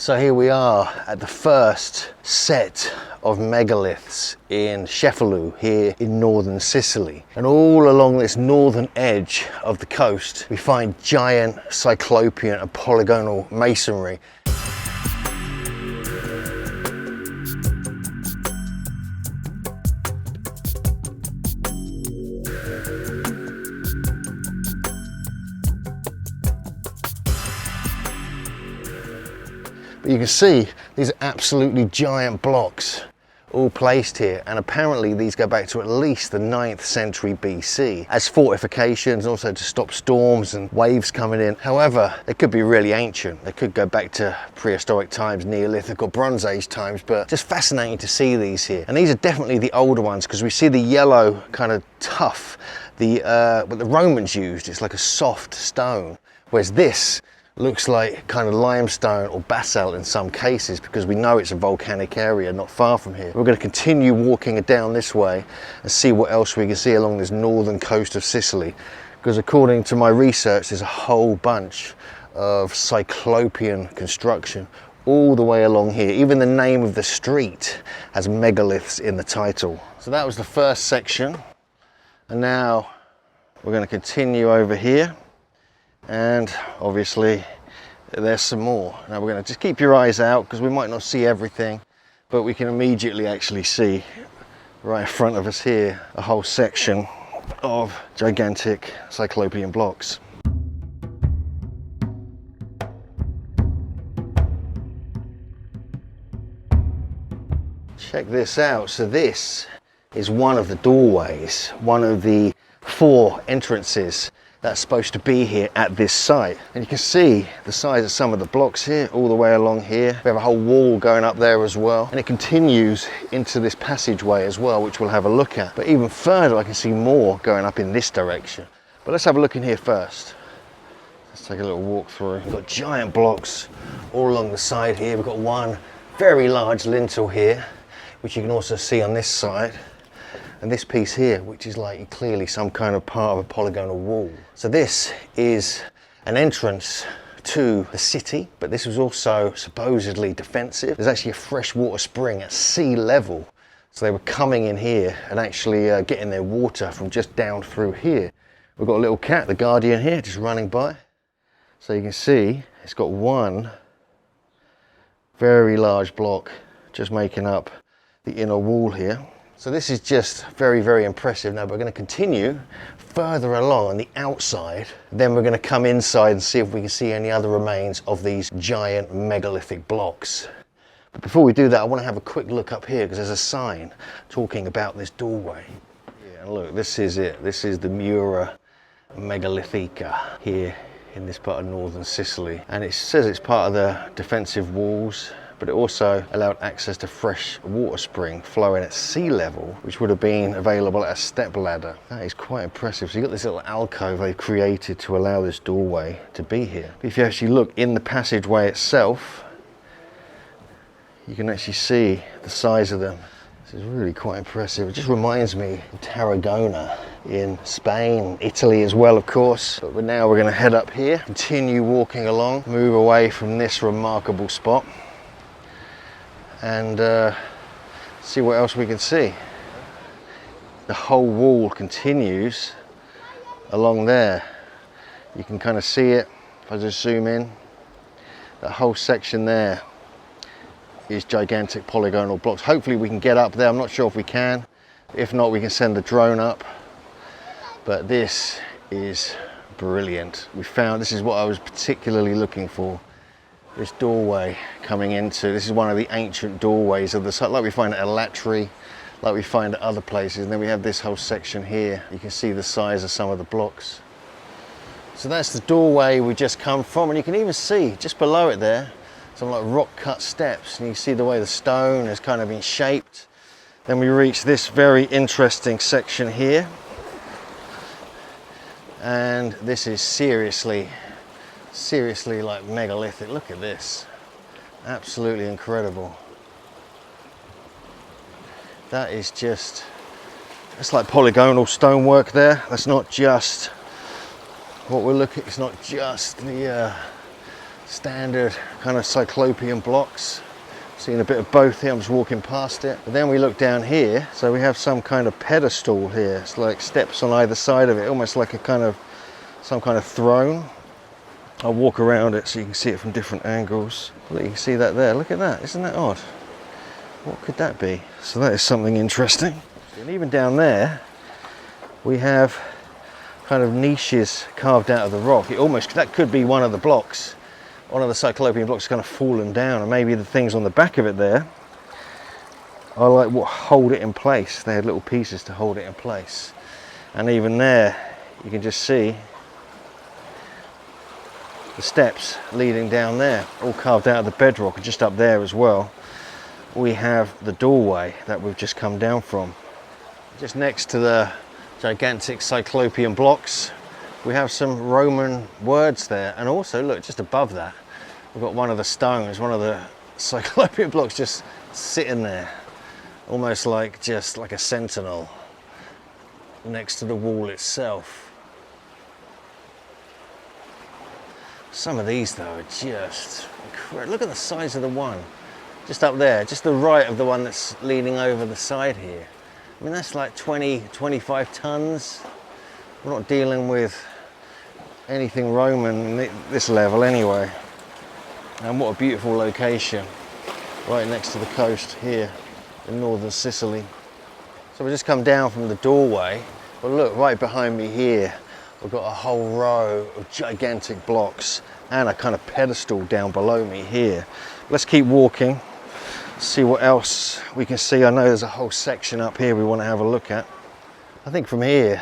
So here we are at the first set of megaliths in Cefalù, here in northern Sicily. And all along this northern edge of the coast, we find giant Cyclopean and polygonal masonry. But you can see these are absolutely giant blocks all placed here, and apparently these go back to at least the 9th century BC as fortifications, also to stop storms and waves coming in. However, they could be really ancient. They could go back to prehistoric times, Neolithic or Bronze Age times, but just fascinating to see these here. And these are definitely the older ones because we see the yellow kind of tuff, what the Romans used. It's like a soft stone, whereas this looks like kind of limestone or basalt in some cases, because we know it's a volcanic area not far from here. We're going to continue walking down this way and see what else we can see along this northern coast of Sicily, because according to my research there's a whole bunch of Cyclopean construction all the way along here. Even the name of the street has megaliths in the title. So that was the first section, and now we're going to continue over here. And obviously there's some more. Now we're going to just keep your eyes out because we might not see everything, but we can immediately actually see right in front of us here a whole section of gigantic Cyclopean blocks. Check this out. So this is one of the doorways, one of the 4 entrances that's supposed to be here at this site. And you can see the size of some of the blocks here, all the way along here. We have a whole wall going up there as well. And it continues into this passageway as well, which we'll have a look at. But even further, I can see more going up in this direction. But let's have a look in here first. Let's take a little walk through. We've got giant blocks all along the side here. We've got one very large lintel here, which you can also see on this side. And this piece here, which is like clearly some kind of part of a polygonal wall. So this is an entrance to the city, but this was also supposedly defensive. There's actually a freshwater spring at sea level. So they were coming in here and actually getting their water from just down through here. We've got a little cat, the guardian here, just running by. So you can see it's got one very large block just making up the inner wall here. So this is just very, very impressive. Now we're going to continue further along on the outside. Then we're going to come inside and see if we can see any other remains of these giant megalithic blocks. But before we do that, I want to have a quick look up here because there's a sign talking about this doorway. Yeah, and look, this is it. This is the Mura Megalithiche here in this part of northern Sicily. And it says it's part of the defensive walls, but it also allowed access to fresh water spring flowing at sea level, which would have been available at a step ladder. That is quite impressive. So you've got this little alcove they've created to allow this doorway to be here. But if you actually look in the passageway itself, you can actually see the size of them. This is really quite impressive. It just reminds me of Tarragona in Spain, Italy as well, of course. But now we're going to head up here, continue walking along, move away from this remarkable spot, and see what else we can see. The whole wall continues along there. You can kind of see it if I just zoom in. That whole section there is gigantic polygonal blocks. Hopefully we can get up there. I'm not sure if we can. If not, we can send the drone up. But this is brilliant. We found, this is what I was particularly looking for. This doorway coming into, this is one of the ancient doorways of the site, like we find at Elatri, like we find at other places. And then we have this whole section here. You can see the size of some of the blocks. So that's the doorway we just come from, and you can even see just below it there some like rock cut steps, and you can see the way the stone has kind of been shaped. Then we reach this very interesting section here, and this is seriously like megalithic. Look at this, absolutely incredible. That is just, it's like polygonal stonework there. That's not just what we're looking, it's not just the Standard kind of Cyclopean blocks. Seeing a bit of both here, I'm just walking past it. But then we look down here, so we have some kind of pedestal here. It's like steps on either side of it, almost like a kind of, some kind of throne. I'll walk around it so you can see it from different angles. Look, you can see that there, look at that, isn't that odd? What could that be? So that is something interesting. And even down there, we have kind of niches carved out of the rock. It almost, that could be one of the blocks. One of the Cyclopean blocks kind of fallen down, and maybe the things on the back of it there are like what hold it in place. They had little pieces to hold it in place. And even there, you can just see the steps leading down there, all carved out of the bedrock. And just up there as well, we have the doorway that we've just come down from. Just next to the gigantic Cyclopean blocks, we have some Roman words there, and also look, just above that we've got one of the stones, one of the Cyclopean blocks just sitting there, almost like just like a sentinel next to the wall itself. Some of these though are just incredible. Look at the size of the one just up there, just the right of the one that's leaning over the side here. I mean, that's like 20-25 tons. We're not dealing with anything Roman at this level anyway. And what a beautiful location, right next to the coast here in northern Sicily. So we just come down from the doorway, but look, right behind me here, we've got a whole row of gigantic blocks and a kind of pedestal down below me here. Let's keep walking, see what else we can see. I know there's a whole section up here we want to have a look at. I think from here,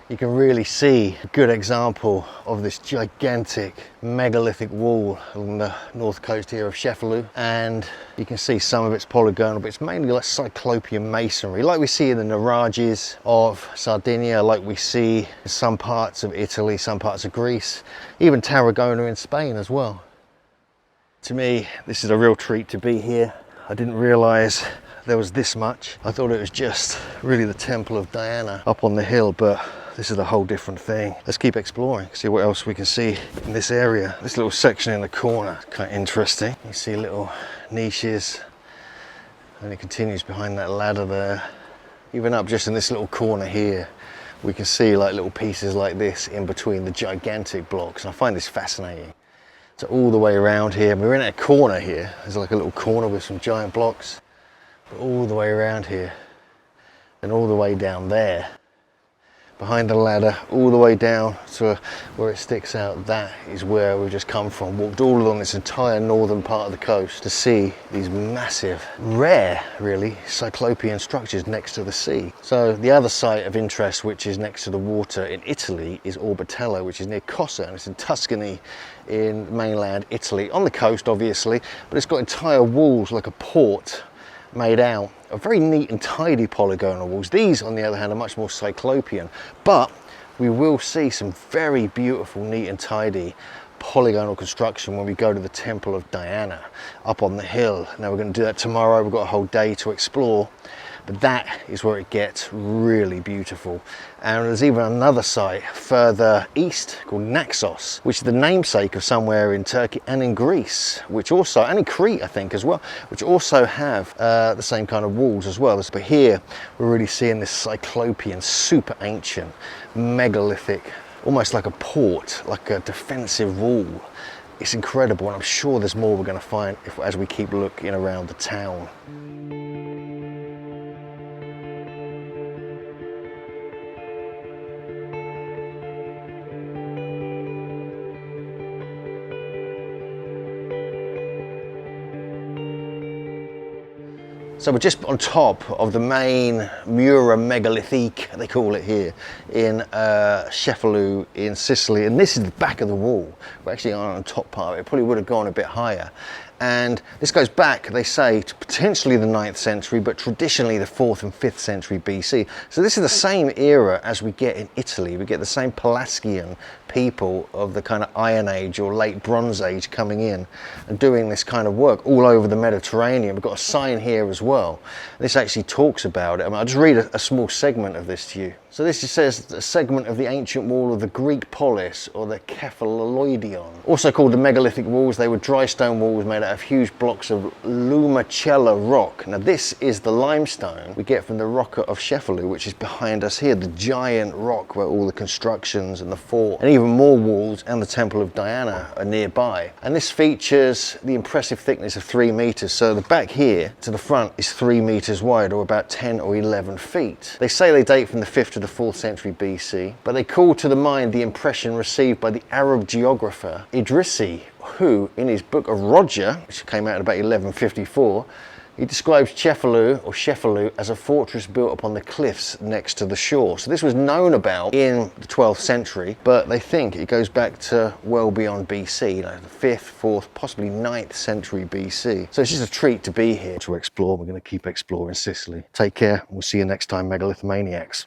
you can really see a good example of this gigantic megalithic wall along the north coast here of Cefalù, and you can see some of it's polygonal, but it's mainly like Cyclopean masonry, like we see in the Nurages of Sardinia, like we see in some parts of Italy, some parts of Greece, even Tarragona in Spain as well. To me, this is a real treat to be here. I didn't realise there was this much. I thought it was just really the Temple of Diana up on the hill, but this is a whole different thing. Let's keep exploring, see what else we can see in this area. This little section in the corner, kind of interesting. You see little niches, and it continues behind that ladder there. Even up just in this little corner here, we can see like little pieces like this in between the gigantic blocks. And I find this fascinating. So all the way around here, we're in a corner here. There's like a little corner with some giant blocks. But all the way around here, and all the way down there, behind the ladder, all the way down to where it sticks out, that is where we've just come from. Walked all along this entire northern part of the coast to see these massive, rare really, Cyclopean structures next to the sea. So the other site of interest, which is next to the water in Italy, is Orbitello, which is near Cossa, and it's in Tuscany in mainland Italy, on the coast obviously, but it's got entire walls like a port made out of very neat and tidy polygonal walls. These, on the other hand, are much more Cyclopean, but we will see some very beautiful, neat and tidy polygonal construction when we go to the Temple of Diana up on the hill. Now we're going to do that tomorrow. We've got a whole day to explore, but that is where it gets really beautiful. And there's even another site further east called Naxos, which is the namesake of somewhere in Turkey and in Greece, which also, and in Crete I think as well, which also have the same kind of walls as well. But here we're really seeing this Cyclopean, super ancient, megalithic, almost like a port, like a defensive wall. It's incredible, and I'm sure there's more we're going to find as we keep looking around the town. So we're just on top of the main Mura Megalithique, they call it here, in Cefalù in Sicily. And this is the back of the wall. We're actually on the top part of it. It probably would have gone a bit higher. And this goes back, they say, to potentially the 9th century, but traditionally the 4th and 5th century BC. So this is the same era as we get in Italy. We get the same Pelasgian people of the kind of Iron Age or late Bronze Age coming in and doing this kind of work all over the Mediterranean. We've got a sign here as well. This actually talks about it. I mean, I'll just read a small segment of this to you. So this just says a segment of the ancient wall of the Greek polis, or the Cefalù. Also called the megalithic walls, they were dry stone walls made out of huge blocks of lumicella rock. Now this is the limestone we get from the Rocca of Cefalù, which is behind us here, the giant rock where all the constructions and the fort and even more walls and the Temple of Diana are nearby. And this features the impressive thickness of 3 meters. So the back here to the front is 3 meters wide, or about 10 or 11 feet. They say they date from the 5th to the 4th century BC, but they call to the mind the impression received by the Arab geographer Idrisi, who in his book of Roger, which came out in about 1154, he describes Cefalù as a fortress built upon the cliffs next to the shore. So this was known about in the 12th century, but they think it goes back to well beyond BC, the 5th, 4th, possibly 9th century BC. So it's just a treat to be here to explore. We're going to keep exploring Sicily. Take care, and we'll see you next time, Megalithomaniacs.